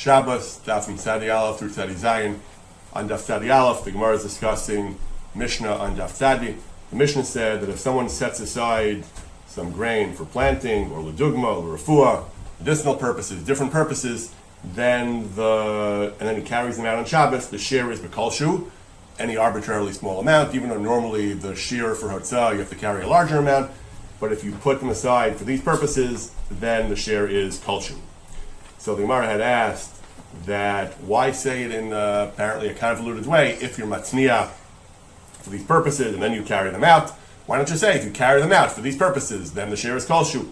Shabbos, Daf Tzadi Aleph through Tzadi Zayin. On Daf Tzadi Aleph, the Gemara is discussing Mishnah on Daf Tzadi. The Mishnah said that if someone sets aside some grain for planting, or l'dugma, or refuah, medicinal purposes, different purposes, and then he carries them out on Shabbos, the share is b'kolshu, any arbitrarily small amount, even though normally the share for hotzah you have to carry a larger amount, but if you put them aside for these purposes, then the share is kolshu. So the Gemara had asked that why say it in apparently a convoluted way if you're matzniah for these purposes and then you carry them out. Why don't you say if you carry them out for these purposes, then the share is kolshu?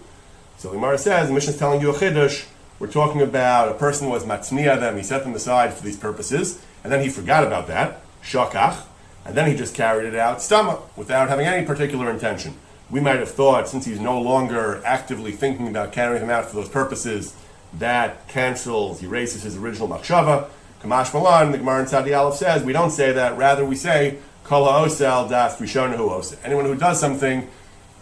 So the Gemara says, the Mishnah is telling you a chiddush. We're talking about a person was matzniah them, he set them aside for these purposes, and then he forgot about that, shakach, and then he just carried it out stama, without having any particular intention. We might have thought, since he's no longer actively thinking about carrying them out for those purposes, that cancels, erases his original machshava. Kamash Malan, the Gemara in Tzadi Aleph says, we don't say that, rather we say, kol ha'osel das rishonahu osa. Anyone who does something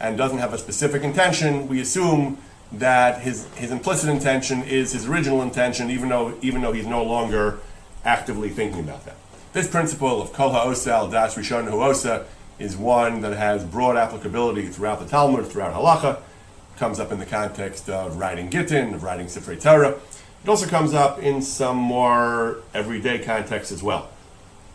and doesn't have a specific intention, we assume that his implicit intention is his original intention, even though he's no longer actively thinking about that. This principle of kol ha'osel das rishonahu osa is one that has broad applicability throughout the Talmud, throughout halacha. Comes up in the context of writing Gittin, of writing Sifrei Torah. It also comes up in some more everyday context as well.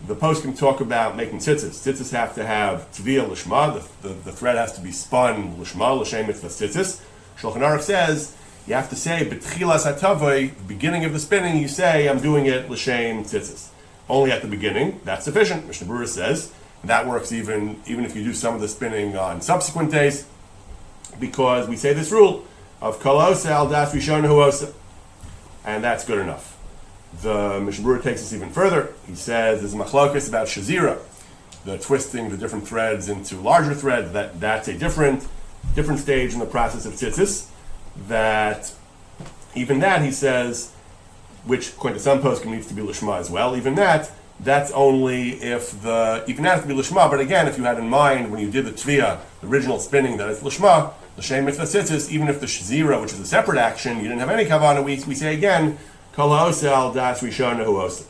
The poskim talk about making tzitzis. Tzitzis have to have tviyah lishma, the thread has to be spun lishma, l'shem mitzvah tzitzis. Shulchan Aruch says, you have to say, b'tchilas hatavoi, the beginning of the spinning, you say, I'm doing it l'shem tzitzis. Only at the beginning, that's sufficient. Mishnah Berurah says, that works even if you do some of the spinning on subsequent days, because we say this rule of kol ha'osel das rishonahu osa, and that's good enough. The Mishnah Berurah takes us even further. He says there's a machlokes about shazira, the twisting the different threads into larger threads. That's a different stage in the process of tzitzis. That even that, he says, which according to some poskim needs to be lishma as well. Even that's only if even that has to be lishma. But again, if you had in mind when you did the tviyah, the original spinning, that it's lishma, l'shem mitzvah tzitzis, even if the shazira, which is a separate action, you didn't have any kavanah, we say again, kol ha'osel das rishonahu osa.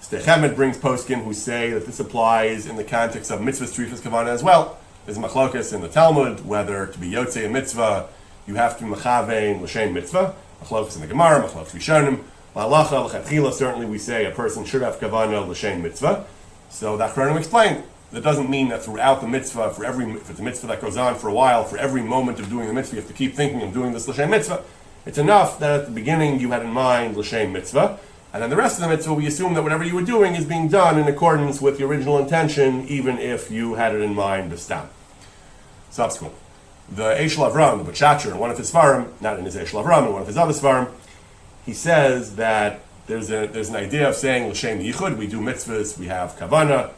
Stechemet brings poskim who say that this applies in the context of mitzvah strichas kavanah as well. There's a machlokas in the Talmud whether to be yotzei a mitzvah you have to be mechavein l'shem mitzvah. Machlokas in the Gemara, machlokas rishonim. Halacha l'chatchila, certainly we say a person should have kavanah l'shem mitzvah. So the Achronim explained that doesn't mean that throughout the mitzvah, if it's a mitzvah that goes on for a while, for every moment of doing the mitzvah, you have to keep thinking of doing this l'shem mitzvah. It's enough that at the beginning you had in mind l'shem mitzvah, and then the rest of the mitzvah we assume that whatever you were doing is being done in accordance with the original intention, even if you had it in mind b'stam. Subsequent. The Eshel Avram, the B'chacher, in one of his svarim, not in his Eshel Avram, in one of his other svarim, he says that there's an idea of saying l'shem yichud, we do mitzvahs, we have kavanah,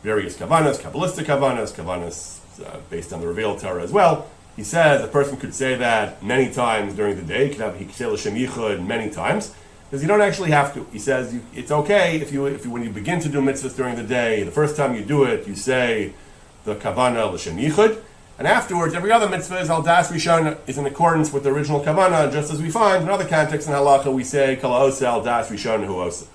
various kavanas, kabbalistic kavanas based on the revealed Torah as well. He says a person could say that many times during the day. He could say l'shem yichud many times, because you don't actually have to. He says it's okay if you when you begin to do mitzvahs during the day, the first time you do it, you say the kavanah l'shem yichud, and afterwards every other mitzvah is al das rishon, is in accordance with the original kavanah, just as we find in other contexts in halacha we say kol ha'osel das rishonahu osa.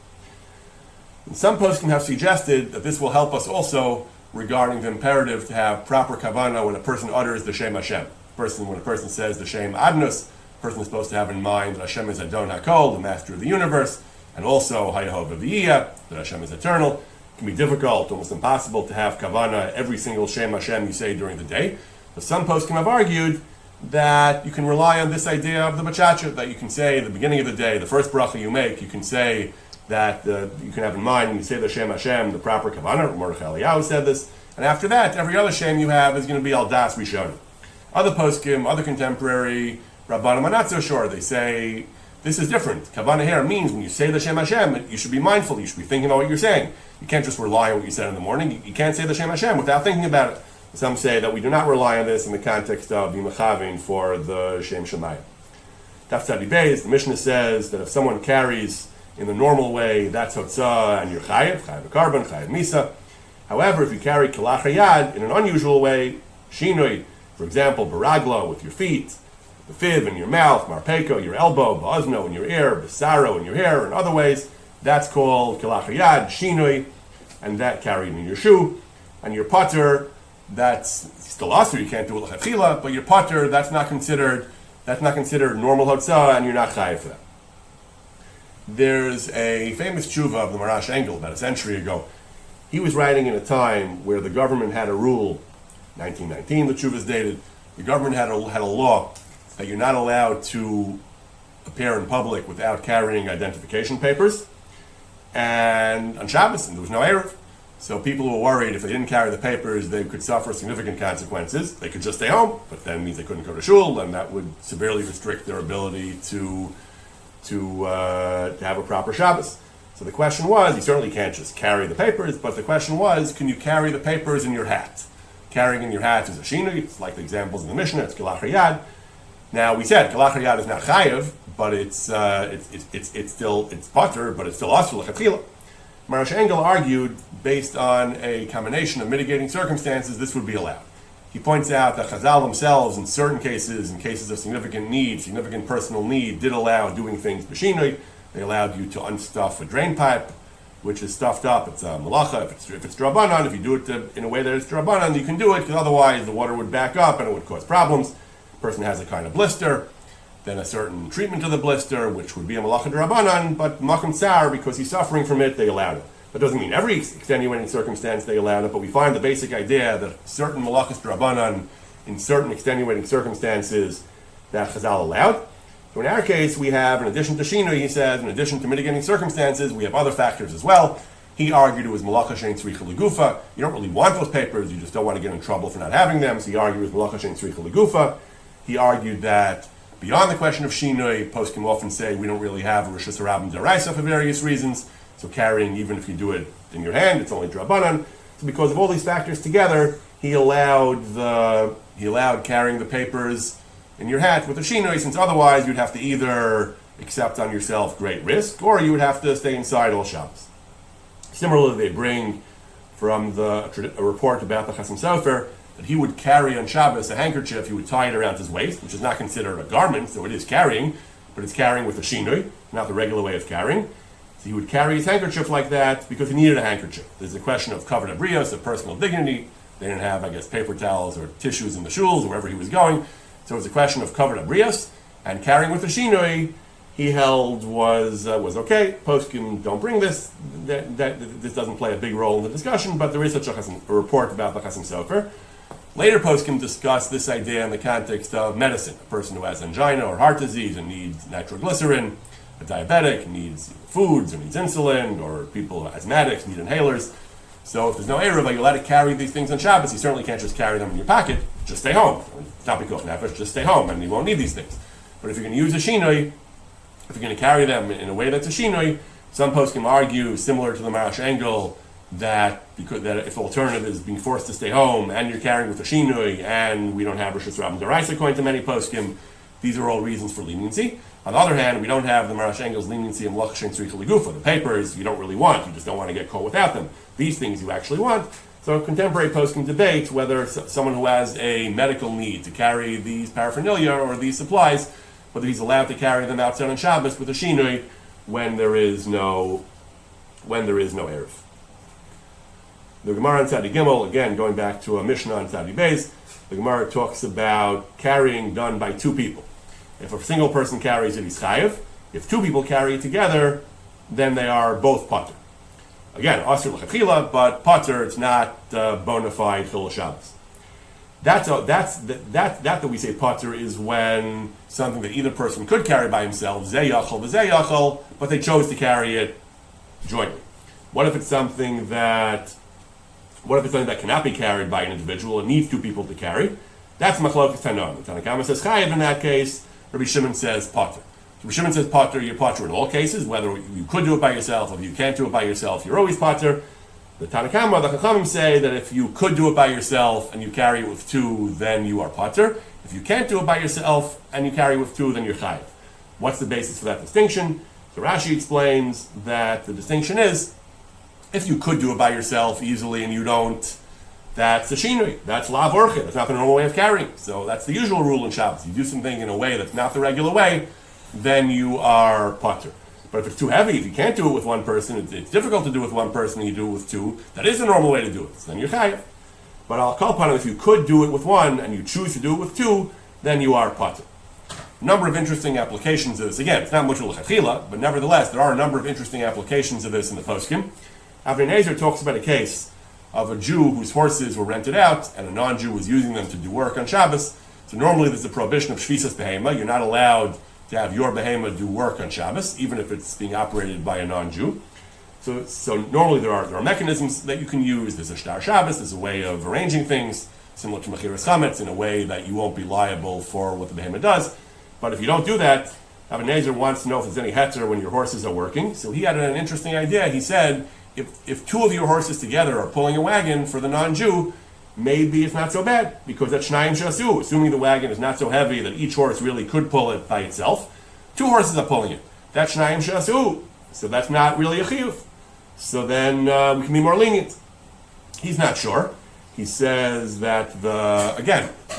And some poskim have suggested that this will help us also regarding the imperative to have proper kavanah when a person utters the Shem Hashem. When a person says the Shem Adnus, the person is supposed to have in mind that Hashem is Adon HaKol, the master of the universe, and also Hayahov V'yiyah, that Hashem is eternal. It can be difficult, almost impossible, to have kavanah every single Shem Hashem you say during the day. But some poskim have argued that you can rely on this idea of the B'chacher, that you can say at the beginning of the day, the first bracha you make, you can say that you can have in mind when you say the Shem Hashem, the proper kavanah. Mordechai Eliyahu said this, and after that, every other Shem you have is going to be al das rishon. Other poskim, other contemporary rabbanim are not so sure. They say this is different. Kavanah here means when you say the Shem Hashem, you should be mindful. You should be thinking about what you're saying. You can't just rely on what you said in the morning. You can't say the Shem Hashem without thinking about it. Some say that we do not rely on this in the context of b'mechavin for the Shem Shemayim. Daf Tzadi Beis, the Mishnah says that if someone carries in the normal way, that's hotzah, and you're chayiv v'karban, chayiv misa. However, if you carry kilach hayad in an unusual way, shinoi, for example, baragla with your feet, the fiv in your mouth, marpeko, your elbow, ba'ozno in your ear, besaro in your hair, and other ways. That's called kalachayad, shinui, and that carried in your shoe. And your potter, that's still also you can't do it l'chachila, but your potter, that's not considered normal hotzah, and you're not chayav for that. There's a famous tshuva of the Marash Engel about a century ago. He was writing in a time where the government had a rule, 1919, the tshuva is dated, the government had a law that you're not allowed to appear in public without carrying identification papers, and on Shabbos, and there was no Erev. So people were worried if they didn't carry the papers, they could suffer significant consequences. They could just stay home, but then means they couldn't go to shul, and that would severely restrict their ability to have a proper Shabbos. So the question was, you certainly can't just carry the papers, but the question was, can you carry the papers in your hat? Carrying in your hat is a shinui. It's like the examples in the Mishnah. It's kalach hayad. Now we said kalach hayad is not chayav, but it's still potter, but it's still asur l'chatchila. Marash Engel argued, based on a combination of mitigating circumstances, this would be allowed. He points out that Chazal themselves, in certain cases, in cases of significant need, significant personal need, did allow doing things b'shinui. They allowed you to unstuff a drain pipe, which is stuffed up. It's a malacha. If it's drabanan, if you do it in a way that it's drabanan, you can do it, because otherwise the water would back up and it would cause problems. The person has a kind of blister, then a certain treatment of the blister, which would be a malacha drabanan, but makom tsar, because he's suffering from it, they allowed it. That doesn't mean every extenuating circumstance they allowed it, but we find the basic idea that certain malachas drabanan, in certain extenuating circumstances, that Chazal allowed. So in our case, we have, in addition to Shino, he says, in addition to mitigating circumstances, we have other factors as well. He argued it was malacha shein tzricha legufa. You don't really want those papers, you just don't want to get in trouble for not having them, so he argued it was malacha shein tzricha legufa. He argued that beyond the question of Shinoi, poskim often say we don't really have a Rishus Harabim Deraisa for various reasons, so carrying, even if you do it in your hand, it's only drabanan. So because of all these factors together, he allowed carrying the papers in your hat with a shinoi, since otherwise you'd have to either accept on yourself great risk, or you would have to stay inside all Shabbos. Similarly, they bring from a report about the Chasam Sofer that he would carry on Shabbos a handkerchief. He would tie it around his waist, which is not considered a garment, so it is carrying, but it's carrying with a shinoi, not the regular way of carrying. So he would carry his handkerchief like that because he needed a handkerchief. There's a question of covered abrios, of personal dignity. They didn't have, I guess, paper towels or tissues in the shuls, wherever he was going. So it was a question of covered abrios, and carrying with a shinoi, he held was okay. Poskim don't bring this. This doesn't play a big role in the discussion, but there is such a report about the Chasam Sofer. Later poskim discuss this idea in the context of medicine. A person who has angina or heart disease and needs nitroglycerin, a diabetic needs foods or needs insulin, or people asthmatics need inhalers. So if there's no Erev, are you allowed to carry these things on Shabbos? You certainly can't just carry them in your pocket. Just stay home. It's not pikuach nefesh, just stay home, and you won't need these things. But if you're going to use a shinoi, if you're going to carry them in a way that's a shinoi, some poskim argue, similar to the Marash Engel, that if the alternative is being forced to stay home, and you're carrying with a shinoi, and we don't have Rishus Rabban Deraisa according to many poskim, these are all reasons for leniency. On the other hand, we don't have the Marash Engel's leniency in Malacha shein tzricha legufa. The papers you don't really want, you just don't want to get caught without them. These things you actually want. So contemporary poskim debate whether someone who has a medical need to carry these paraphernalia or these supplies, whether he's allowed to carry them outside on Shabbos with a shinoi when there is no Erev. The Gemara on Tzadi Gimel, again going back to a Mishnah on Tzadi Beis, the Gemara talks about carrying done by two people. If a single person carries it, he's chayev. If two people carry it together, then they are both pater. Again, asur l'chachila, but pater, it's not bona fide chilul Shabbos. That we say pater is when something that either person could carry by himself, zeh yachol v'zeh yachol, but they chose to carry it jointly. What if it's something that cannot be carried by an individual and needs two people to carry? That's machlokas tanon. The Tanna Kama says chayev in that case. Rabbi Shimon says pater. So Rabbi Shimon says pater, you're pater in all cases, whether you could do it by yourself or if you can't do it by yourself, you're always pater. The Tanna Kama, the Chachamim say that if you could do it by yourself and you carry it with two, then you are pater. If you can't do it by yourself and you carry it with two, then you're chayev. What's the basis for that distinction? So Rashi explains that the distinction is, if you could do it by yourself easily and you don't that's a shinui. That's lav orche. That's not the normal way of carrying. So that's the usual rule in Shabbos. You do something in a way that's not the regular way, then you are patur. But if it's too heavy, if you can't do it with one person, it's difficult to do it with one person and you do it with two, that is the normal way to do it. So then you're chayav. But I'll call upon it, if you could do it with one and you choose to do it with two, then you are patur. A number of interesting applications of this. Again, it's not much l'chatchila, but nevertheless, there are a number of interesting applications of this in the poskim. Avnei Nezer talks about a case of a Jew whose horses were rented out and a non-Jew was using them to do work on Shabbos. So normally there's a prohibition of shvisas behema. You're not allowed to have your behema do work on Shabbos, even if it's being operated by a non-Jew. So normally there are mechanisms that you can use. There's a shtar Shabbos, there's a way of arranging things, similar to mechiras chametz, in a way that you won't be liable for what the behema does. But if you don't do that, Avnei Nezer wants to know if there's any heter when your horses are working. So he had an interesting idea. He said, if two of your horses together are pulling a wagon for the non-Jew, maybe it's not so bad, because that's shnayim shasu, assuming the wagon is not so heavy that each horse really could pull it by itself. Two horses are pulling it. That's shnayim shasu, so that's not really a chiyuv. So then we can be more lenient. He's not sure. He says that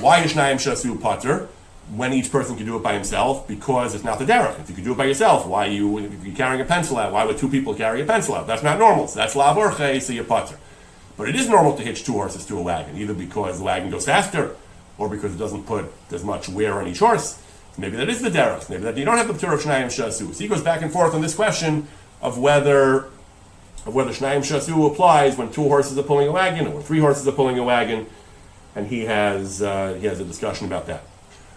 why is shnayim shasu pater when each person can do it by himself? Because it's not the derech. If you could do it by yourself, if you're carrying a pencil out, why would two people carry a pencil out? That's not normal. So that's lav orche, so you're pater. But it is normal to hitch two horses to a wagon, either because the wagon goes faster, or because it doesn't put as much wear on each horse. So maybe that is the derech. Maybe that you don't have the p'tur of shnayim shasu. So he goes back and forth on this question of whether shnayim shasu applies when two horses are pulling a wagon, or when three horses are pulling a wagon, and he has a discussion about that.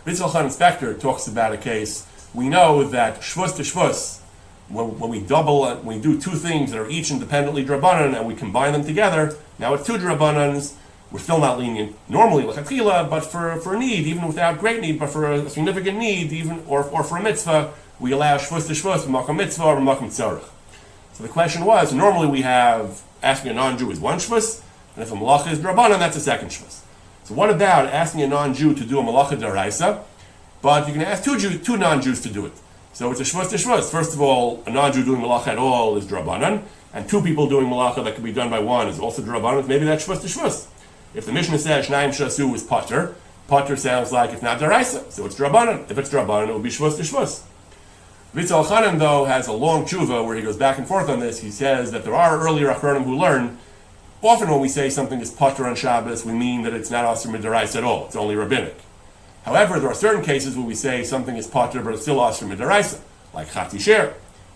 Ritzel Khan Inspector talks about a case. We know that shvus to shvus, when we do two things that are each independently drabanan and we combine them together, now it's two drabanans, we're still not lenient normally l'chatchila, but for a need, even without great need, but for a significant need, even or for a mitzvah, we allow shvus to shvus, b'makom mitzvah or b'makom tzarech. So the question was, normally we have asking a non-Jew is one shvus, and if a malacha is drabanan, that's a second shvus. So what about asking a non-Jew to do a malacha daraisa, but you can ask two non-Jews to do it? So it's a shvus to shvus. First of all, a non-Jew doing malacha at all is drabanan, and two people doing malacha that can be done by one is also drabanan. Maybe that's shvus to shvus. If the Mishnah says shnayim shasu is pater, pater sounds like it's not daraisa, so it's drabanan. If it's drabanan, it will be shvus to shvus. Ritzel Chanan, though, has a long tshuva where he goes back and forth on this. He says that there are earlier achronim who learn, often when we say something is pater on Shabbos, we mean that it's not asur midaraisa at all, it's only rabbinic. However, there are certain cases where we say something is pater, but it's still asur midaraisa, like chati sher.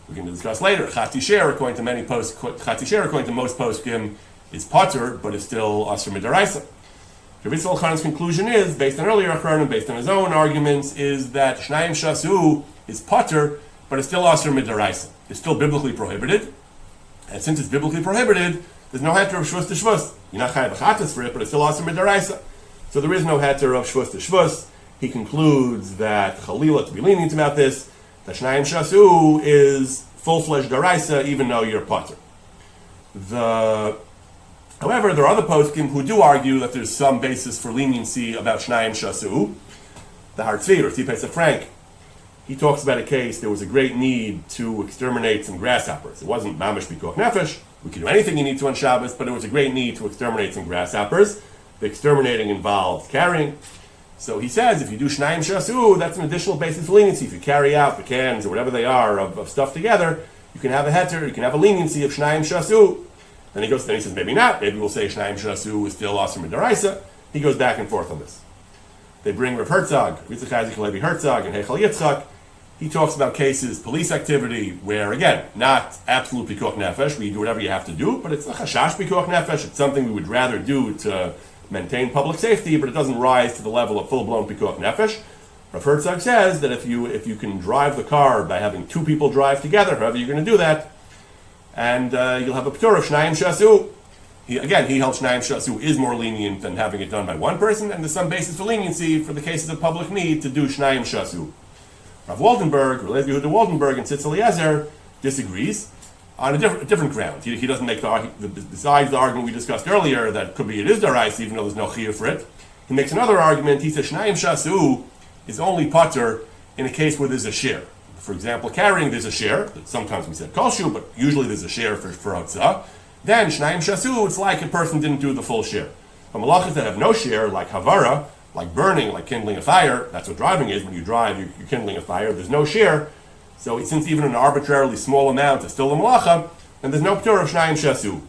We can discuss later. Chati sher, according to most poskim, is pater, but it's still asur midaraisa. Ritzel Chanan's conclusion is, based on earlier achronim, based on his own arguments, is that shnayim shasu is pater, but it's still asur midaraisa. It's still biblically prohibited, and since it's biblically prohibited, there's no heter of shvus to shvus. You're not chayav b'chatas for it, but it's still asur midaraisa. So there is no heter of shvus to shvus. He concludes that chalila, to be lenient about this, that shnayim shasu is full-fledged daraisa, even though you're pater. However, there are other poskim who do argue that there's some basis for leniency about shnayim shasu. The Hartzvi, or Tzvi Frank, he talks about a case, there was a great need to exterminate some grasshoppers. It wasn't mamish b'koch nefesh. We could do anything you need to on Shabbos, but it was a great need to exterminate some grasshoppers. The exterminating involved carrying. So he says, if you do shnayim shasu, that's an additional basis for leniency. If you carry out the cans or whatever they are of stuff together, you can have a heter, you can have a leniency of shnayim shasu. Then he says, maybe not. Maybe we'll say shnayim shasu is still asur midaraisa. He goes back and forth on this. They bring Rav Herzog, Yitzchak Isaac Levi Herzog, and Heichal Yitzchak. He talks about cases, police activity, where, again, not absolute pikuach nefesh, where you do whatever you have to do, but it's a chashash pikuach nefesh. It's something we would rather do to maintain public safety, but it doesn't rise to the level of full-blown pikuach nefesh. Rav Herzog says that if you can drive the car by having two people drive together, however you're going to do that, and you'll have a p'tur of shnayim shasu. He held shnayim shasu is more lenient than having it done by one person, and there's some basis for leniency for the cases of public need to do shnayim shasu. Rav Waldenberg, Rav Yehuda Waldenberg, and Tzitz Eliezer disagrees on a different ground. He doesn't make the argument, besides the argument we discussed earlier, that could be it is daraisa, even though there's no chiyuv for it. He makes another argument. He says shnayim shasu is only pater in a case where there's a share. For example, carrying, there's a share. Sometimes we said kolshu, but usually there's a share for hotzah. Then shnayim shasu, it's like a person didn't do the full share. But malachas that have no share, like havara, like burning, like kindling a fire, that's what driving is. When you drive, you're kindling a fire. There's no share. So since even an arbitrarily small amount is still a malacha, then there's no p'tur of shnayim shasu.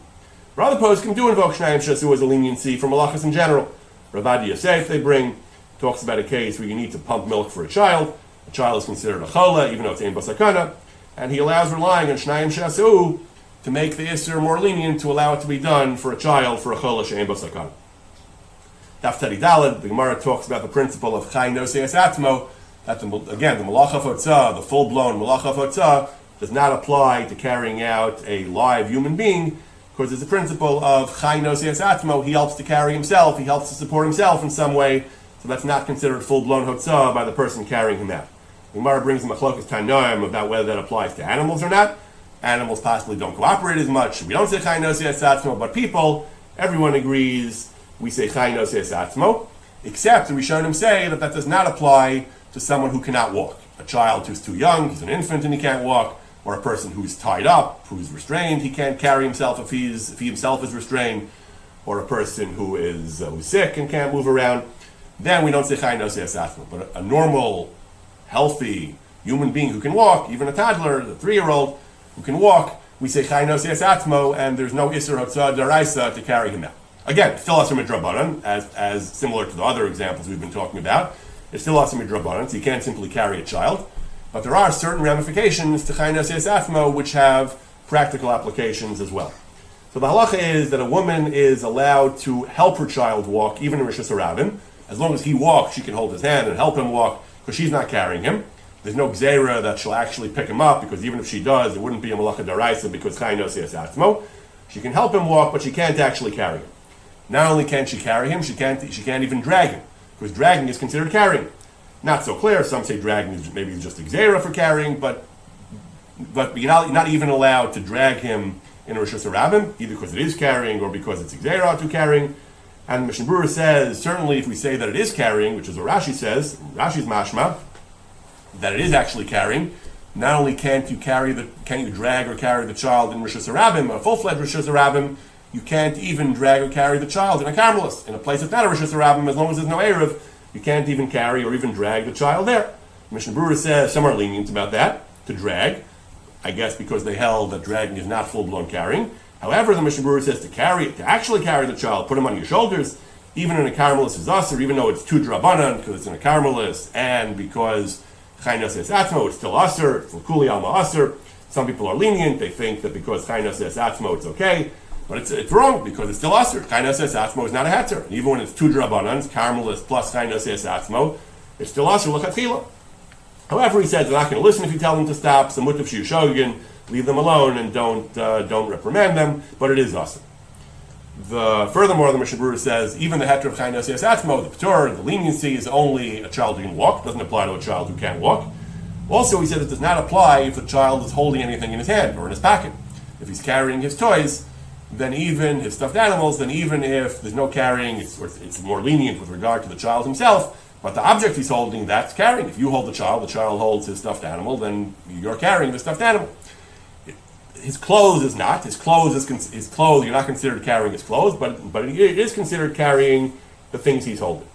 But other posts can do invoke shnayim shasu as a leniency for malachas in general. Rav Adi Yosef they bring talks about a case where you need to pump milk for a child. A child is considered a chola, even though it's ein basakana, and he allows relying on shnayim shasu to make the isser more lenient, to allow it to be done for a child, for a chola she'ein basakana. Daf Daled, the Gemara talks about the principle of chay noseas atmo, that the malacha of hotzah, the full-blown malacha of hotzah, does not apply to carrying out a live human being, because there's a principle of chay noseas atmo, he helps to carry himself, he helps to support himself in some way, so that's not considered full-blown hotzah by the person carrying him out. The Gemara brings a machlokas tanoim about whether that applies to animals or not. Animals possibly don't cooperate as much. We don't say chay noseas atmo, but people, everyone agrees, we say chay noseas atmo, except the Rishonim say that does not apply to someone who cannot walk. A child who's too young, he's an infant and he can't walk, or a person who's tied up, who's restrained, he can't carry himself if he himself is restrained, or a person who is who's sick and can't move around. Then we don't say chay noseas atmo. But a normal, healthy human being who can walk, even a toddler, a 3-year-old who can walk, we say chay noseas atmo, and there's no isur hotzah daraisa to carry him out. Again, still asur midrabanan, as similar to the other examples we've been talking about. It's still asur midrabanan, so you can't simply carry a child. But there are certain ramifications to chay noseas atmo which have practical applications as well. So the halacha is that a woman is allowed to help her child walk, even in Rishus Harabim. As long as he walks, she can hold his hand and help him walk, because she's not carrying him. There's no gzeira that she'll actually pick him up, because even if she does, it wouldn't be a malacha daraisa, because chay noseas atmo. She can help him walk, but she can't actually carry him. Not only can she carry him, she can't even drag him, because dragging is considered carrying. Not so clear. Some say dragging is maybe just a gzeira for carrying, but you're not even allowed to drag him in a Rishus Harabim, either because it is carrying or because it's a gzeira to carrying. And Mishnah Berurah says, certainly if we say that it is carrying, which is what Rashi says, Rashi's mashma, that it is actually carrying, not only can't you drag or carry the child in Rishus Harabim, a full-fledged Rishus Harabim, you can't even drag or carry the child in a Carmelis, in a place that's not a Rishus Harabim, as long as there's no Erev, you can't even carry or even drag the child there. Mishnah Berurah says some are lenient about that, to drag, I guess because they held that dragging is not full-blown carrying. However, the Mishnah Berurah says to actually carry the child, put him on your shoulders, even in a Carmelis is asur, even though it's 2 drabanan, because it's in a Carmelis, and because chay noseas atmo, it's still asur, for kuli alma asur. Some people are lenient, they think that because chay noseas atmo, it's okay. But it's wrong, because it's still asur. Chay noseas atmo is not a heter. And even when it's 2 drabanans, Carmelis plus chay noseas atmo, it's still asur l'chatchila. However, he says they're not going to listen if you tell them to stop. So mutav shiyu shogin, leave them alone and don't reprimand them. But it is asur. Furthermore, the Mishnah Berurah says even the heter of chay noseas atmo, the p'tur, the leniency is only a child who can walk. It doesn't apply to a child who can't walk. Also, he said it does not apply if the child is holding anything in his hand or in his pocket. If he's carrying his toys, then even his stuffed animals, then even if there's no carrying, it's more lenient with regard to the child himself, but the object he's holding, that's carrying. If you hold the child holds his stuffed animal, then you're carrying the stuffed animal. His clothes is not. His clothes, you're not considered carrying his clothes, but it is considered carrying the things he's holding.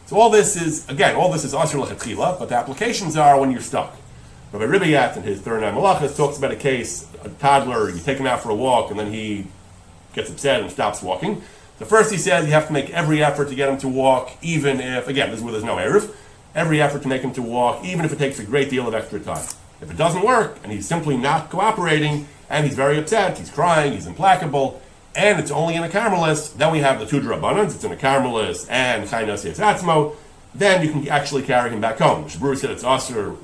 So all this is asur l'chatchila, but the applications are when you're stuck. Rabbi Ribayat in his third nine malachas talks about a case, a toddler, you take him out for a walk, and then he gets upset and stops walking. So first he says you have to make every effort to get him to walk, even if, again, this is where there's no eruv, every effort to make him to walk, even if it takes a great deal of extra time. If it doesn't work, and he's simply not cooperating, and he's very upset, he's crying, he's implacable, and it's only in a Carmelis, then we have the 2 drabanans, it's in a Carmelis, and chay noseas atmo, then you can actually carry him back home. Mishnah Berurah said it's asur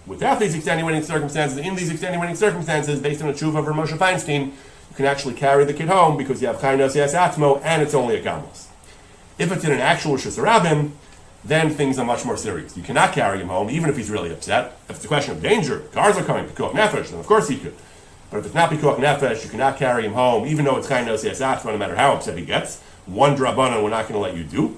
without these extenuating circumstances. In these extenuating circumstances, based on a tshuva of Moshe Feinstein, you can actually carry the kid home because you have chay noseas atmo and it's only a Carmelis. If it's in an actual Rishus Harabim, then things are much more serious. You cannot carry him home, even if he's really upset. If it's a question of danger, cars are coming, pikuach nefesh, then of course he could. But if it's not pikuach nefesh, you cannot carry him home, even though it's chay noseas atmo, no matter how upset he gets. 1 drabanan we're not going to let you do.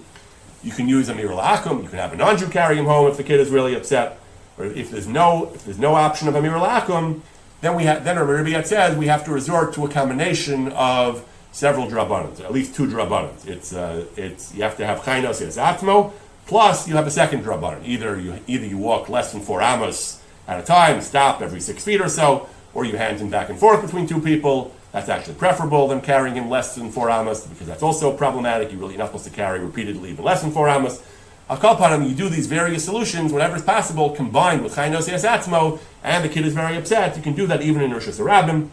You can use a mir la'akum, you can have a non-Jew carry him home if the kid is really upset. Or if there's no option of a mir la'akum, then Rabbi Ribayat says we have to resort to a combination of several drabanans, at least two drabanans. It's you have to have chaynos es atmo, plus you have a second drabanan. Either you walk less than 4 amos at a time, stop every 6 feet or so, or you hand him back and forth between two people. That's actually preferable than carrying him less than 4 amos, because that's also problematic. You're not supposed to carry repeatedly even less than 4 amos. Al kol panim, you do these various solutions whenever it's possible, combined with chaynos es atzmo, and the kid is very upset. You can do that even in Rishus Harabim.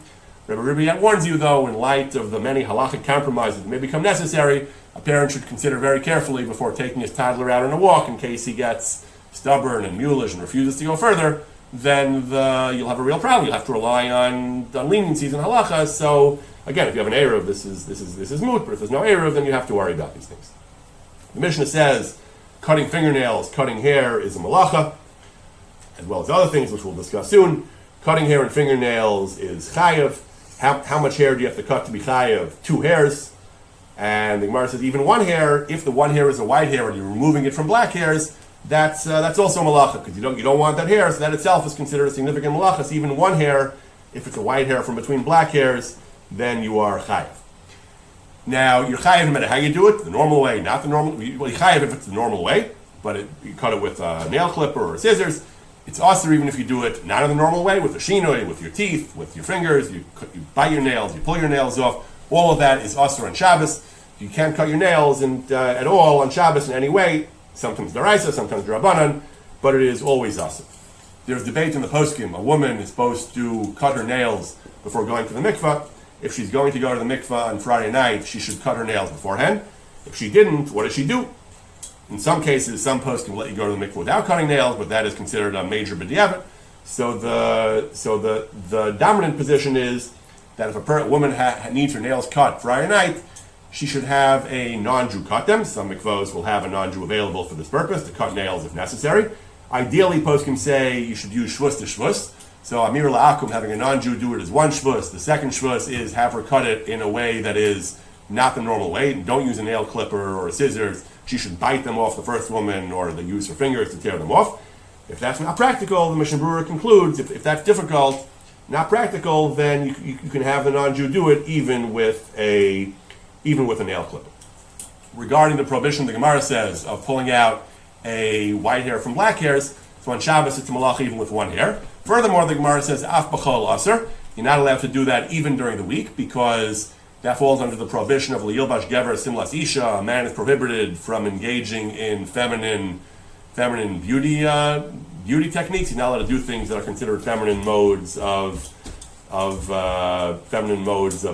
Rabbi Ribbi warns you, though, in light of the many halachic compromises that may become necessary, a parent should consider very carefully before taking his toddler out on a walk, in case he gets stubborn and mulish and refuses to go further. Then you'll have a real problem. You'll have to rely on leniencies and halachas. So again, if you have an eruv, this is moot. But if there's no eruv, then you have to worry about these things. The Mishnah says cutting fingernails, cutting hair is a malacha, as well as other things which we'll discuss soon. Cutting hair and fingernails is chayav. How much hair do you have to cut to be chayav? 2 hairs. And the Gemara says even 1 hair. If the 1 hair is a white hair and you're removing it from black hairs, that's also malacha, because you don't want that hair, so that itself is considered a significant malacha. So even 1 hair, if it's a white hair from between black hairs, then you are chayav. Now you're chayav no matter how you do it, the normal way, not the normal. Well, you're chayav if it's the normal way, but you cut it with a nail clipper or scissors. It's also even if you do it not in the normal way, with a shinoi, with your teeth, with your fingers, you bite your nails, you pull your nails off. All of that is asur on Shabbos. You can't cut your nails at all on Shabbos in any way. Sometimes deraisa, sometimes drabanan, but it is always asur. There's debate in the poskim. A woman is supposed to cut her nails before going to the mikvah. If she's going to go to the mikvah on Friday night, she should cut her nails beforehand. If she didn't, what does she do? In some cases, some poskim let you go to the mikvah without cutting nails, but that is considered a major b'diavad. So the dominant position is that if a woman needs her nails cut Friday night, she should have a non-Jew cut them. Some mikvahs will have a non-Jew available for this purpose, to cut nails if necessary. Ideally, poskim say you should use shvus to shvus. So Amir La'akum, having a non-Jew do it is 1 shvus. The second shvus is have her cut it in a way that is not the normal way. Don't use a nail clipper or a scissors. She should bite them off the first woman, or they use her fingers to tear them off. If that's not practical, the Mishnah Berurah concludes, if that's difficult, not practical, then you can have the non-Jew do it even with a nail clipper. Regarding the prohibition, the Gemara says, of pulling out a white hair from black hairs, so on Shabbos it's a malacha even with 1 hair. Furthermore, the Gemara says, af b'chol asur, you're not allowed to do that even during the week, because that falls under the prohibition of liyilbash gever simlas isha. A man is prohibited from engaging in feminine beauty techniques. He's not allowed to do things that are considered feminine modes of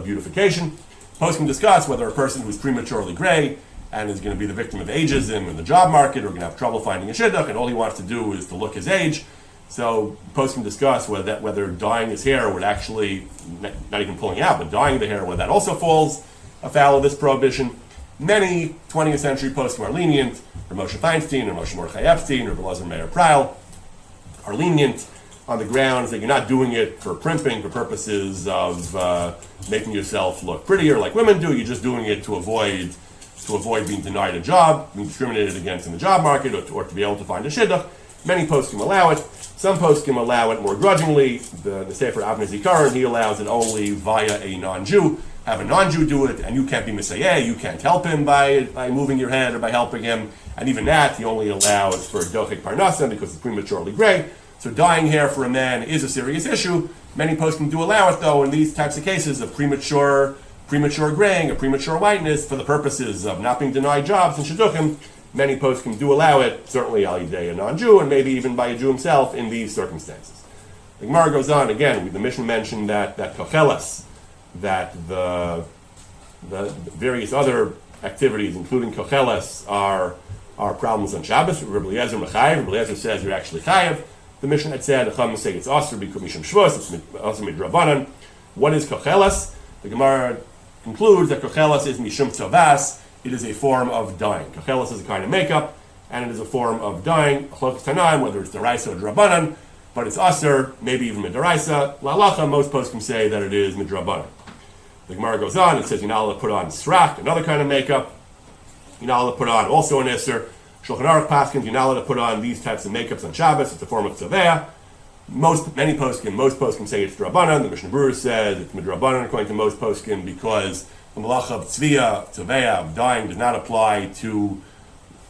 beautification. Post can discuss whether a person who's prematurely gray and is going to be the victim of ageism in the job market, or going to have trouble finding a shidduch, and all he wants to do is to look his age. So post can discuss whether dyeing his hair would actually, not even pulling out, but dyeing the hair, whether that also falls afoul of this prohibition. Many 20th century poskim are lenient. Rav Moshe Feinstein, Rav Moshe Mordechai Epstein, Rav Elazar Meir Preil are lenient on the grounds that you're not doing it for primping, for purposes of making yourself look prettier like women do. You're just doing it to avoid being denied a job, being discriminated against in the job market, or to be able to find a shidduch. Many poskim allow it. Some poskim allow it more grudgingly. The Sefer Avnei Zikaron, he allows it only via a non-Jew. Have a non-Jew do it, and you can't be misayeh. You can't help him by moving your head or by helping him. And even that, he only allows for dochek parnasa because it's prematurely gray. So dyeing hair for a man is a serious issue. Many poskim do allow it, though, in these types of cases of premature graying or premature whiteness for the purposes of not being denied jobs and shidduchim. Many poskim do allow it, certainly al yidei a non-Jew, and maybe even by a Jew himself in these circumstances. The Gemara goes on again. The Mishnah mentioned that kocheles, that the various other activities, including kocheles, are problems on Shabbos. Rabbi Eliezer mechayev. Rabbi Eliezer says you're actually chayev. The Mishnah had said the Chachamim say it's asur because mishum shvus, it's asur midrabanan. What is kocheles? The Gemara concludes that kocheles is mishum tzavas. It is a form of dyeing. Kocheles is a kind of makeup, and it is a form of dyeing. Halachos tanaim, whether it's deraisa or drabanan, but it's asur, maybe even midraisa. La'alacha, most poskim say that it is midrabanan. The Gemara goes on. It says you're not allowed to put on srach, another kind of makeup. You're not allowed to put on also an isser. Shulchan Aruch paskins, you're not allowed to put on these types of makeups on Shabbos. It's a form of tzaveh. Most poskim say it's drabanan. The Mishnah Berurah says it's midrabanan according to most poskim because the malacha of tzviya, tzveya, of dyeing, does not apply to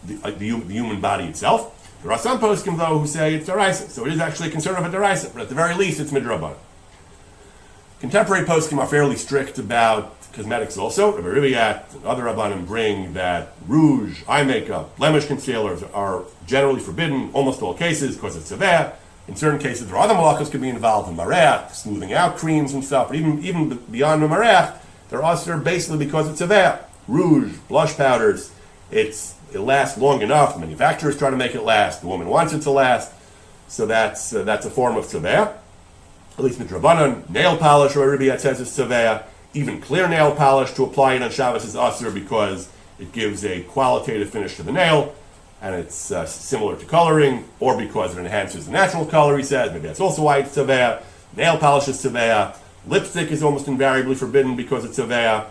the human body itself. There are some poskim, though, who say it's deraisa, so it is actually a concern of a deraisa, but at the very least, it's midrabanan. Contemporary poskim are fairly strict about cosmetics also. Rabbi Riviyat and other rabbanim bring that rouge, eye makeup, blemish concealers are generally forbidden, almost all cases, because it's severe. In certain cases, there are other malachos could be involved in mareach, smoothing out creams and stuff, but even beyond the mareach, they're also basically because it's severe. Rouge, blush powders, it lasts long enough. The manufacturers try to make it last. The woman wants it to last, so that's a form of severe. At least midrabanan, nail polish, or Rabbi says is severe. Even clear nail polish to apply it on Shabbos is asur because it gives a qualitative finish to the nail, and it's similar to coloring, or because it enhances the natural color, he says. Maybe that's also why it's severe. Nail polish is severe. Lipstick is almost invariably forbidden because it's severe.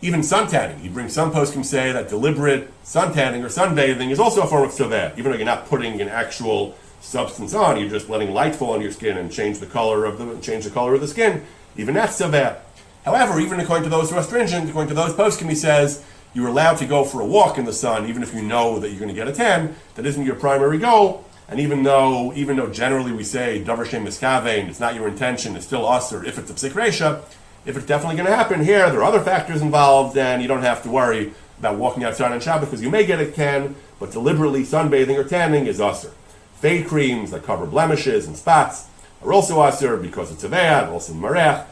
Even suntanning. He brings some poskim say that deliberate suntanning or sunbathing is also a form of severe, even though you're not putting an actual substance on, you're just letting light fall on your skin and change the color of the skin. Even that's severe. However, even according to those who are stringent, according to those poskim, he says you're allowed to go for a walk in the sun, even if you know that you're going to get a tan. That isn't your primary goal. And even though generally we say davar shem miskavein, it's not your intention, it's still asur if it's a psik reisha. If it's definitely going to happen here, there are other factors involved, and you don't have to worry about walking outside on Shabbat because you may get a tan, but deliberately sunbathing or tanning is asur. Fade creams that cover blemishes and spots are also asur because it's aveh, also marech.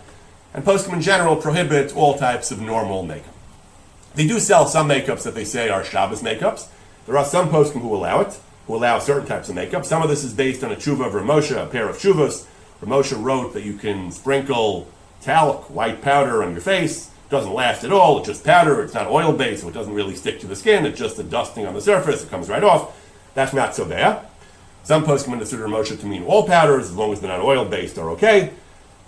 And poskim in general prohibit all types of normal makeup. They do sell some makeups that they say are Shabbos makeups. There are some poskim who allow it, who allow certain types of makeup. Some of this is based on a tshuva of Ramosha, a pair of tshuvos. Ramosha wrote that you can sprinkle talc, white powder on your face. It doesn't last at all, it's just powder, it's not oil-based, so it doesn't really stick to the skin, it's just a dusting on the surface, it comes right off. That's not so bad. Some poskim consider Ramosha to mean all powders, as long as they're not oil-based, are okay.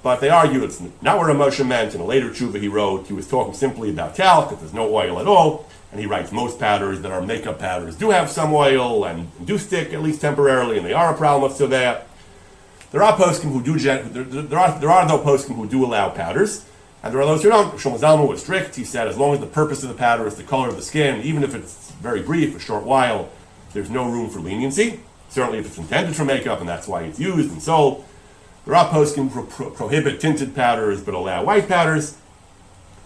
But they argue it's not what Ramosha meant. In a later tshuva he wrote, he was talking simply about talc, that there's no oil at all. And he writes most powders that are makeup powders do have some oil and do stick, at least temporarily, and they are a problem of seveh. There are poskim who do, there are no poskim who do allow powders, and there are those who don't. Shlomo Zalman was strict. He said as long as the purpose of the powder is the color of the skin, even if it's very brief, a short while, there's no room for leniency. Certainly if it's intended for makeup, and that's why it's used and sold. There are poskim who prohibit tinted powders but allow white powders.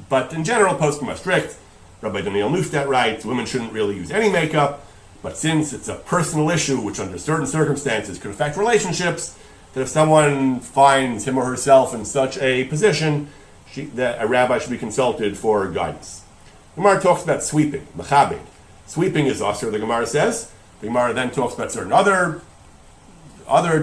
But in general, poskim are strict. Rabbi Daniel Neustadt writes, women shouldn't really use any makeup, but since it's a personal issue, which under certain circumstances could affect relationships, that if someone finds him or herself in such a position, that a rabbi should be consulted for guidance. The Gemara talks about sweeping, mechabed. Sweeping is asur, the Gemara says. The Gemara then talks about certain other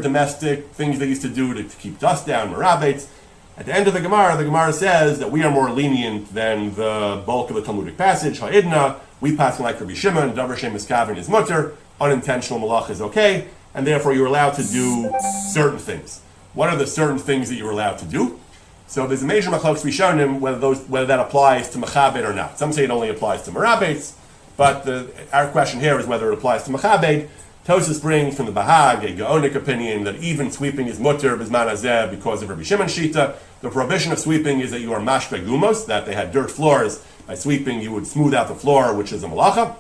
domestic things they used to do to keep dust down, merabetz. At the end of the Gemara says that we are more lenient than the bulk of the Talmudic passage. Ha'idna, we pass like Rabbi Shimon, davar shem miskaven is mutter, unintentional malach is okay, and therefore you're allowed to do certain things. What are the certain things that you're allowed to do? So there's a major machlokes rishonim whether that applies to mechabed or not. Some say it only applies to merabetz, but our question here is whether it applies to mechabed. Tosas brings from the Bahag a Gaonic opinion that even sweeping is mutter b'zman hazeh because of Rabbi Shimon Shita. The prohibition of sweeping is that you are mashpe gumos, that they had dirt floors. By sweeping, you would smooth out the floor, which is a malacha.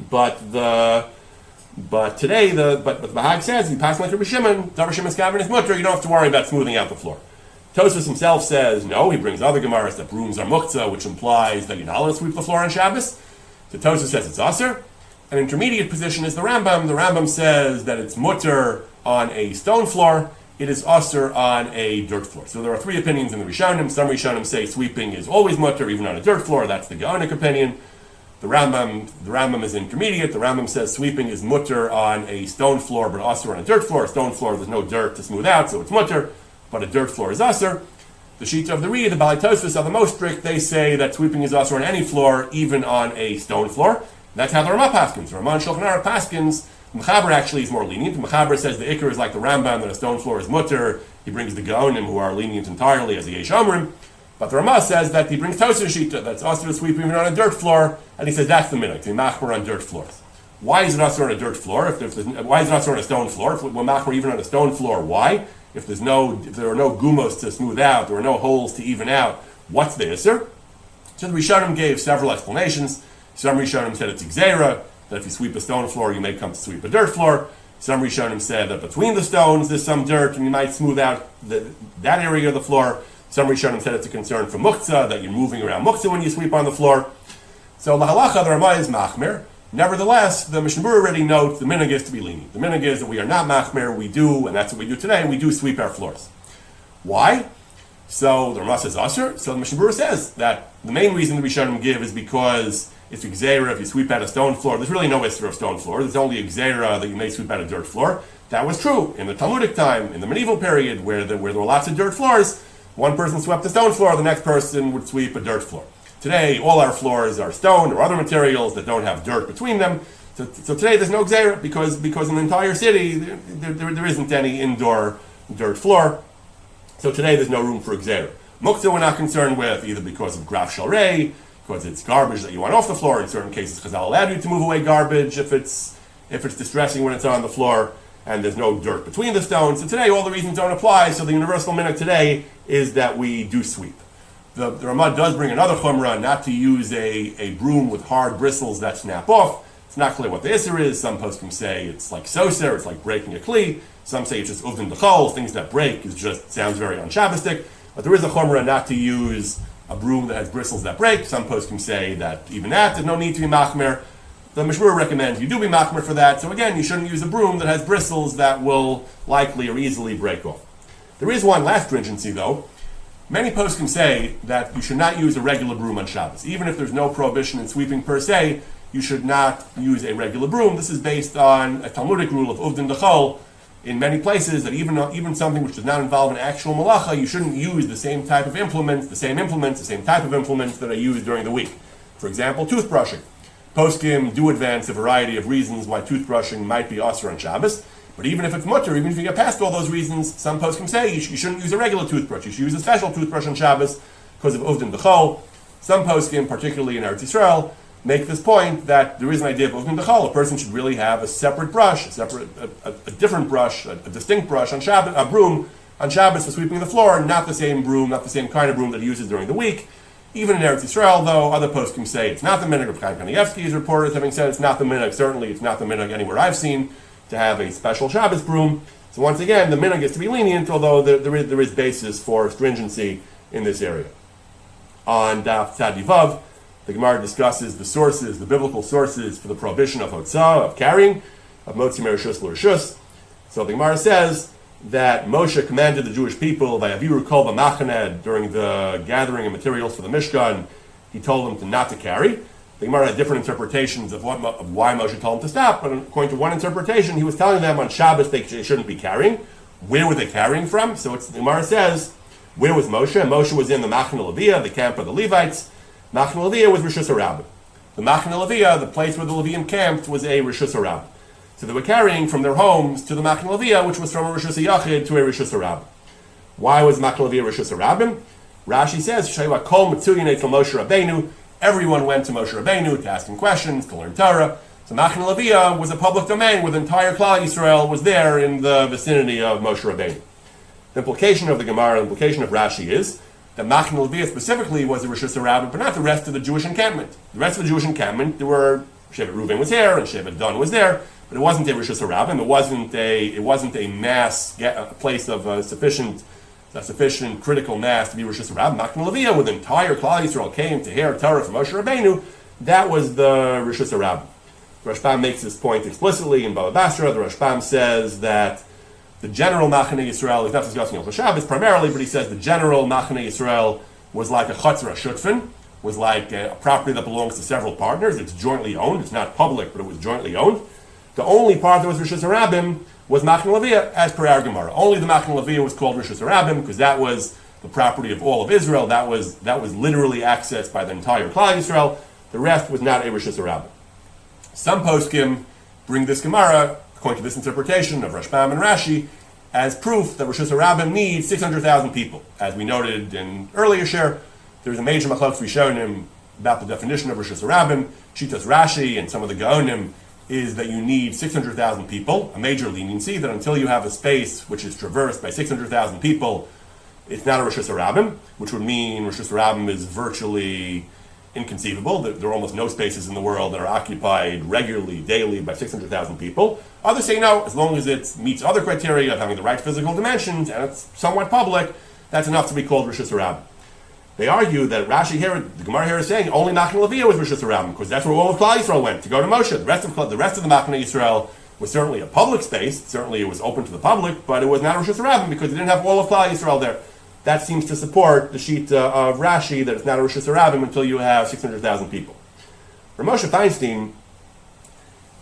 But today, the Bahag says you pass like Rabbi Shimon, davar shem miskaven is mutter. You don't have to worry about smoothing out the floor. Tosas himself says no. He brings other gemaras that brooms are muktzah, which implies that you're not allowed to sweep the floor on Shabbos. So Tosas says it's aser. An intermediate position is the Rambam. The Rambam says that it's mutter on a stone floor, it is asur on a dirt floor. So there are three opinions in the Rishonim. Some Rishonim say sweeping is always mutter, even on a dirt floor. That's the Gaonic opinion. The Rambam is intermediate. The Rambam says sweeping is mutter on a stone floor, but asur on a dirt floor. A stone floor, there's no dirt to smooth out, so it's mutter, but a dirt floor is asur. The Shita of the Ri, the Balei Tosfos are the most strict. They say that sweeping is asur on any floor, even on a stone floor. That's how the Ramah paskins. The Ramah and Shulchan Aruch paskins. Mechaber actually is more lenient. Mechaber says the Iker is like the Rambam, that a stone floor is mutter. He brings the Gaonim, who are lenient entirely, as the Yesh Omrim. But the Ramah says that he brings Tosar Shita, that's asur to sweep even on a dirt floor, and he says that's the minhag, to be machmer on dirt floors. Why is it asur on a dirt floor? Why is it asur on a stone floor? If we're machmer even on a stone floor, why? If there are no gumos to smooth out, there are no holes to even out, what's the isser? So the Rishonim gave several explanations. Some Rishonim said it's Gzeira, that if you sweep a stone floor, you may come to sweep a dirt floor. Some Rishonim said that between the stones there's some dirt and you might smooth out that area of the floor. Some Rishonim said it's a concern for muktzah, that you're moving around muktzah when you sweep on the floor. So la halacha, the Ramah is machmir. Nevertheless, the Mishnah Berurah already notes the minhag is to be lenient. The minhag is that we are not machmir, we do, and that's what we do today, we do sweep our floors. Why? So the Ramah says asher. So the Mishnah Berurah says that the main reason the Rishonim give is because it's a gzeira if you sweep out a stone floor. There's really no isser of stone floor. There's only a gzeira that you may sweep out a dirt floor. That was true in the Talmudic time, in the medieval period, where there were lots of dirt floors. One person swept a stone floor, the next person would sweep a dirt floor. Today, all our floors are stone or other materials that don't have dirt between them. So today there's no gzeira because in the entire city there isn't any indoor dirt floor. So today there's no room for gzeira. Muktzah we're not concerned with, either because of graf shalrei, because it's garbage that you want off the floor. In certain cases, Chazal allowed you to move away garbage if it's distressing when it's on the floor, and there's no dirt between the stones. So today all the reasons don't apply. So the universal minhag today is that we do sweep. The Ramah does bring another chumrah, not to use a broom with hard bristles that snap off. It's not clear what the isser is. Some poskim say it's like soser, it's like breaking a kli. Some say it's just uvdin d'chol, things that break. It just sounds very un-Shabbostic. But there is a chumrah not to use a broom that has bristles that break. Some poskim say that even that, there's no need to be machmer. The Mishnah Berurah recommends you do be machmer for that. So again, you shouldn't use a broom that has bristles that will likely or easily break off. There is one last stringency though. Many poskim say that you should not use a regular broom on Shabbos. Even if there's no prohibition in sweeping per se, you should not use a regular broom. This is based on a Talmudic rule of uvdin d'chol in many places, that even something which does not involve an actual malacha, you shouldn't use the same type of implements, the same type of implements that are used during the week. For example, toothbrushing. Poskim do advance a variety of reasons why toothbrushing might be asur on Shabbos, but even if it's mutter, even if you get past all those reasons, some poskim say you shouldn't use a regular toothbrush. You should use a special toothbrush on Shabbos because of uvdin d'chol. Some poskim, particularly in Eretz Yisrael, make this point that there is an idea of uvdin d'chol. A person should really have a separate brush, a different brush, a distinct brush on Shabbos, a broom on Shabbos for sweeping the floor, not the same broom, not the same kind of broom that he uses during the week. Even in Eretz Yisrael, though, other poskim say it's not the minhag. Of Chaim Kanievsky is reported having said it's not the minhag. Certainly, it's not the minhag anywhere I've seen to have a special Shabbos broom. So once again, the minhag is to be lenient, although there is basis for stringency in this area. On Daf Tzadivav, the Gemara discusses the sources, the biblical sources for the prohibition of hotzah, of carrying, of motzi merishus l'rishus. So the Gemara says that Moshe commanded the Jewish people, vayaviru kol b'machaneh, during the gathering of materials for the Mishkan, he told them not to carry. The Gemara had different interpretations of why Moshe told them to stop, but according to one interpretation, he was telling them on Shabbos they shouldn't be carrying. Where were they carrying from? So the Gemara says, where was Moshe? Moshe was in the Machne Leviah, the camp of the Levites. Machne Leviah was Rishus HaRabbim. The Machne Leviah, the place where the Levium camped, was a Rishus HaRabbim. So they were carrying from their homes to the Machne Leviah, which was from a Rishus HaYachid to a Rishus HaRabbim. Why was Machne Leviah Rishus HaRabbim? Rashi says, Shaywa Kol Mitzuyin Eitzel Moshe Rabbeinu. Everyone went to Moshe Rabbeinu to ask him questions, to learn Torah. So Machne Leviah was a public domain where the entire Klal Yisrael was there in the vicinity of Moshe Rabbeinu. The implication of the Gemara, the implication of Rashi is that Machne Leviah specifically was a Rishus HaRabbim, but not the rest of the Jewish encampment. The rest of the Jewish encampment, there were Shevet Reuven was here and Shevet Dan was there, but it wasn't a Rishus HaRabbim. It wasn't a mass, a place of sufficient critical mass to be Rishus HaRabbim. Machne Leviah, where the entire Klal Yisrael came to hear Torah from Moshe Rabbeinu, that was the Rishus HaRabbim. The Rashbam makes this point explicitly in Baba Basra. The Rashbam says that the general Machane Yisrael is not discussing Yom Shabbos primarily, but he says the general Machane Yisrael was like a Chatzar Shutfin, was like a property that belongs to several partners. It's jointly owned. It's not public, but it was jointly owned. The only part that was Rishus HaRabbim was Machne Leviah, as per our Gemara. Only the Machne Leviah was called Rishus HaRabbim because that was the property of all of Israel. That was literally accessed by the entire Klal Yisrael. The rest was not a Rishus HaRabbim. Some poskim bring this Gemara, according to this interpretation of Rashbam and Rashi, as proof that Rishus HaRabbim needs 600,000 people. As we noted in earlier share, there's a major machlokes rishonim about the definition of Rishus HaRabbim. Shitas Rashi and some of the Gaonim is that you need 600,000 people, a major leniency, that until you have a space which is traversed by 600,000 people, it's not a Rishus HaRabbim, which would mean Rishus HaRabbim is virtually inconceivable, that there are almost no spaces in the world that are occupied regularly, daily, by 600,000 people. Others say no, as long as it meets other criteria of having the right physical dimensions and it's somewhat public, that's enough to be called Rishus Harabim. They argue that Rashi here, the Gemara here is saying only Machne Leviah was Rishus Harabim, because that's where all of Klal Yisrael went, to go to Moshe. The rest of the Machne Yisrael was certainly a public space, certainly it was open to the public, but it was not Rishus Harabim because they didn't have all of Klal Yisrael there. That seems to support the sheet of Rashi that it's not a Rishus Harabim until you have 600,000 people. Moshe Feinstein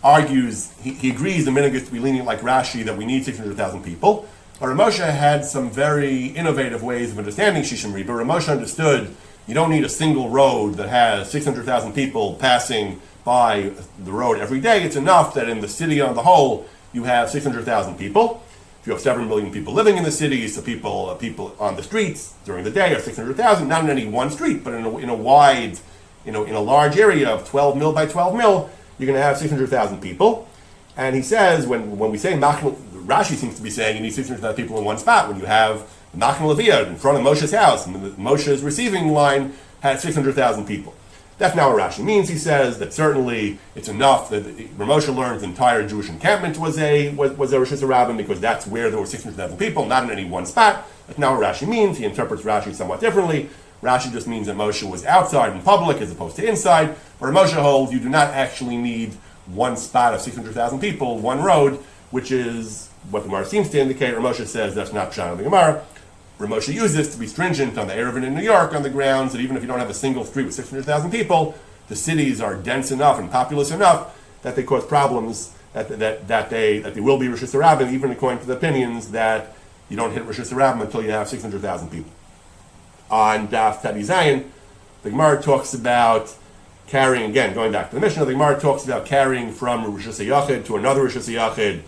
argues, he agrees the minhag is to be lenient like Rashi, that we need 600,000 people. But Moshe had some very innovative ways of understanding Shishim Riba. Moshe understood you don't need a single road that has 600,000 people passing by the road every day. It's enough that in the city on the whole, you have 600,000 people. If you have 7 million people living in the city, so people on the streets during the day are 600,000, not in any one street, but in a wide, in a large area of 12 mil by 12 mil, you're going to have 600,000 people. And he says, when we say Rashi seems to be saying you need 600,000 people in one spot. When you have Machne Leviah in front of Moshe's house, and Moshe's receiving line had 600,000 people. That's not what Rashi means. He says that certainly it's enough that Moshe learns the entire Jewish encampment was a Rishus Harabim, because that's where there were 600,000 people, not in any one spot. That's not what Rashi means. He interprets Rashi somewhat differently. Rashi just means that Moshe was outside in public as opposed to inside. Where Moshe holds, you do not actually need one spot of 600,000 people, one road, which is what the Gemara seems to indicate. Moshe says that's not Pshat of the Gemara. Moshe used this to be stringent on the Erevin in New York on the grounds that even if you don't have a single street with 600,000 people, the cities are dense enough and populous enough that they cause problems, that they will be Rishus Harabim, even according to the opinions that you don't hit Rishus Harabim until you have 600,000 people. On Daf Shabbos, the Gemara talks about carrying, again, going back to the Mishnah, the Gemara talks about carrying from Rishus Yachid to another Rishus Yachid,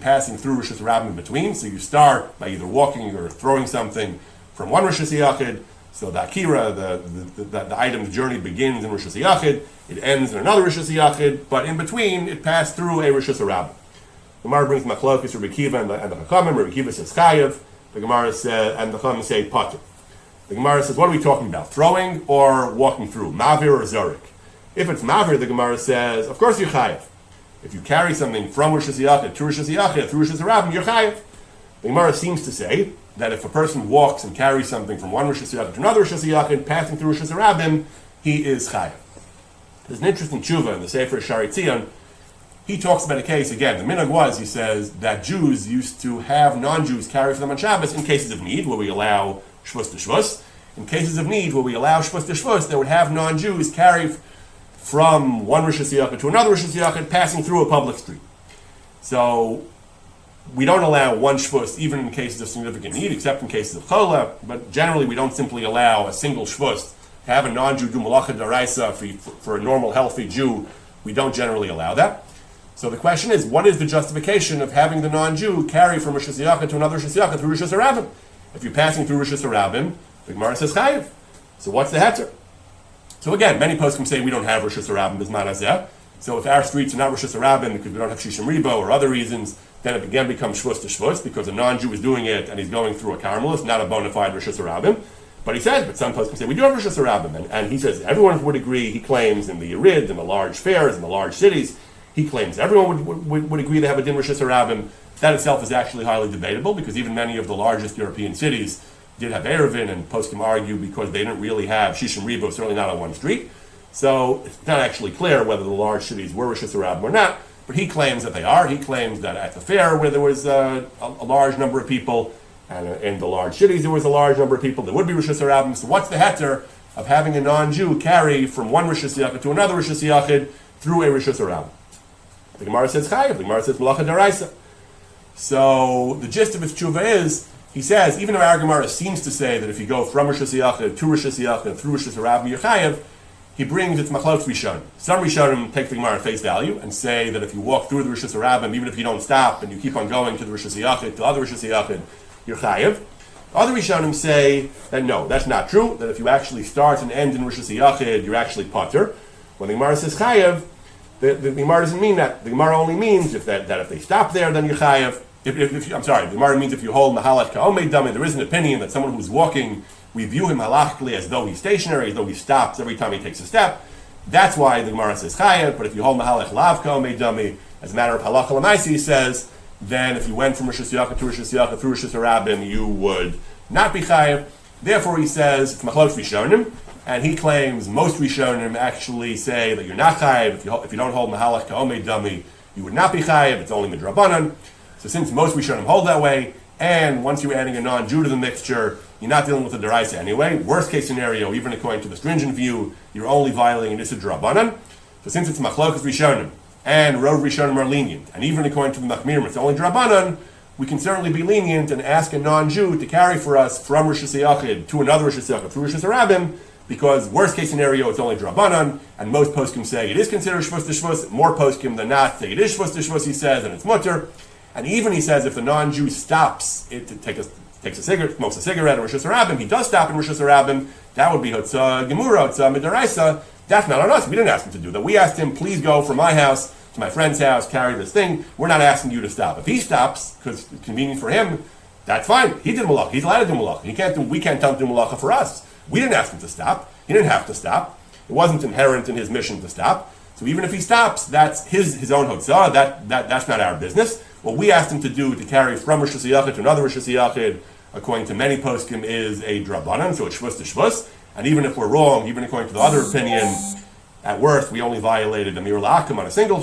passing through Rishus Harabim in between. So you start by either walking or throwing something from one Rishus Yachid. So the Akira, the item's journey begins in Rishus Yachid, it ends in another Rishus Yachid, but in between it passed through a Rishus Harabim. The Gemara brings Machlokes, Rabbi Kiva and the Chachamim. Rabbi Kiva says Chayev. The Gemara says, and the Chachamim say Pater. The Gemara says, what are we talking about? Throwing or walking through? Mavir or Zorik? If it's Mavir, the Gemara says, of course you're Chayev. If you carry something from Rishus Yachid to Rishus Yachid through Rishus Harabim, you're Chayev. The Gemara seems to say that if a person walks and carries something from one Rishus Yachid to another Rishus Yachid, passing through Rishus Harabim, he is Chayev. There's an interesting tshuva in the Sefer Shari Tzion. He talks about a case, again, the minhag was, he says, that Jews used to have non-Jews carry for them on Shabbos in cases of need, where we allow Shvus to Shvus. In cases of need, where we allow Shvus to Shvus, they would have non-Jews carry from one Rishus Yachid to another Rishus Yachid, passing through a public street. So we don't allow one Shvus even in cases of significant need, except in cases of Chola, but generally we don't simply allow a single Shvus to have a non-Jew do Malacha D'Oraisa for a normal, healthy Jew. We don't generally allow that. So the question is, what is the justification of having the non-Jew carry from Rishus Yachid to another Rishus Yachid through Rishus Harabim? If you're passing through Rishus Harabim, the Gemara says Chayev. So what's the heter? So again, many poskim say we don't have Rishus Harabim Bisman Hazeh. So if our streets are not Rishus Harabim because we don't have Shishim Ribo or other reasons, then it again becomes Shvus to Shvus because a non-Jew is doing it and he's going through a Carmelist, not a bona fide Rishus Harabim. But he says, but some poskim say we do have Rishus Harabim, and he says everyone would agree. He claims in the Yerid, in the large fairs, in the large cities, he claims everyone would agree to have a din Rishus Harabim. That itself is actually highly debatable because even many of the largest European cities did have Erevin, and poskim argue because they didn't really have Shishim Ribo, certainly not on one street. So it's not actually clear whether the large cities were Rishus Harabim or not, but he claims that they are. He claims that at the fair where there was a large number of people, and in the large cities there was a large number of people, there would be Rishus Harabim. So what's the heter of having a non-Jew carry from one Rishus Yachid to another Rishus Yachid through a Rishus Harabim? The Gemara says Chayev, the Gemara says Malacha D'Oraisa. So the gist of its tshuva is, he says, even though our Gemara seems to say that if you go from Rishus Yachid to Rishus Yachid through Rishus Harabim, you're Chayev, he brings its Machlokes Rishonim. Some Rishonim take the Gemara at face value and say that if you walk through the Rishus Harabim, even if you don't stop and you keep on going to the Rishus Yachid, to other Rishus Yachid, you're Chayev. Other Rishonim say that no, that's not true, that if you actually start and end in Rishus Yachid, you're actually Pater. When the Gemara says Chayev, the Gemara doesn't mean that. The Gemara only means that if they stop there, then you're Chayev. The Gemara means if you hold Mahalat Ka'omei Dami, there is an opinion that someone who's walking we view him halachically as though he's stationary, as though he stops every time he takes a step. That's why the Gemara says chayev. But if you hold mahalech lavko meidami, as a matter of halacha l'maisi, he says, then if you went from Rosh Hashanah to Rosh Hashanah through Rosh Hashanah, you would not be chayev. Therefore, he says it's machlokes rishonim, and he claims most rishonim actually say that you're not chayev if you don't hold mahalech ka'omei dami, you would not be chayev. It's only midrabanan. So since most rishonim hold that way, and once you're adding a non-Jew to the mixture, you're not dealing with the deraisa anyway. Worst case scenario, even according to the stringent view, you're only violating this drabanan. So since it's machlokes rishonim, and rov rishonim are lenient, and even according to the machmirim, it's only drabanan, we can certainly be lenient and ask a non-Jew to carry for us from Rosh Hashanah to another Rosh Hashanah through Rosh Hashanah, because worst case scenario, it's only drabanan, and most poskim say it is considered shvus d'shvus. More poskim than not say it is shvus d'shvus, he says, and it's mutter. And even he says if the non-Jew stops it to takes a cigarette, smokes a cigarette in Rosh Hashanah, he does stop in Rosh Hashanah, that would be Hotzah Gemura, Hotzah Midaraisa. That's not on us. We didn't ask him to do that. We asked him, please go from my house to my friend's house, carry this thing. We're not asking you to stop. If he stops, because it's convenient for him, that's fine. He did malacha. He's allowed to do malacha. We can't tell him to do malacha for us. We didn't ask him to stop. He didn't have to stop. It wasn't inherent in his mission to stop. So even if he stops, that's his own hotzah. That's not our business. What we asked him to do to carry from Rosh Hashanah to another Rosh Hashanah, according to many poskim, is a drabanan, so it's shvus d'shvus. And even if we're wrong, even according to the other opinion, at worst, we only violated a mir la'akim on a single,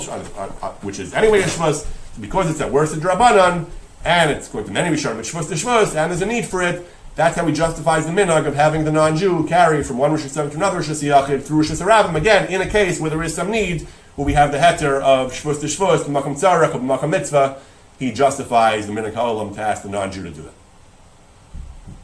which is anyway a shvus, because it's at worst a drabanan, and it's going to many rishonim, it's shvus d'shvus, and there's a need for it. That's how he justifies the minhag of having the non-Jew carry from one Rosh Hashanah to another Rosh Hashanah through Rosh Hashanah. Again, in a case where there is some need, where we have the heter of shvus d'shvus, b'makam tzarech, or b'makam mitzvah, he justifies the minhag ha'olam to ask the non-Jew to do it.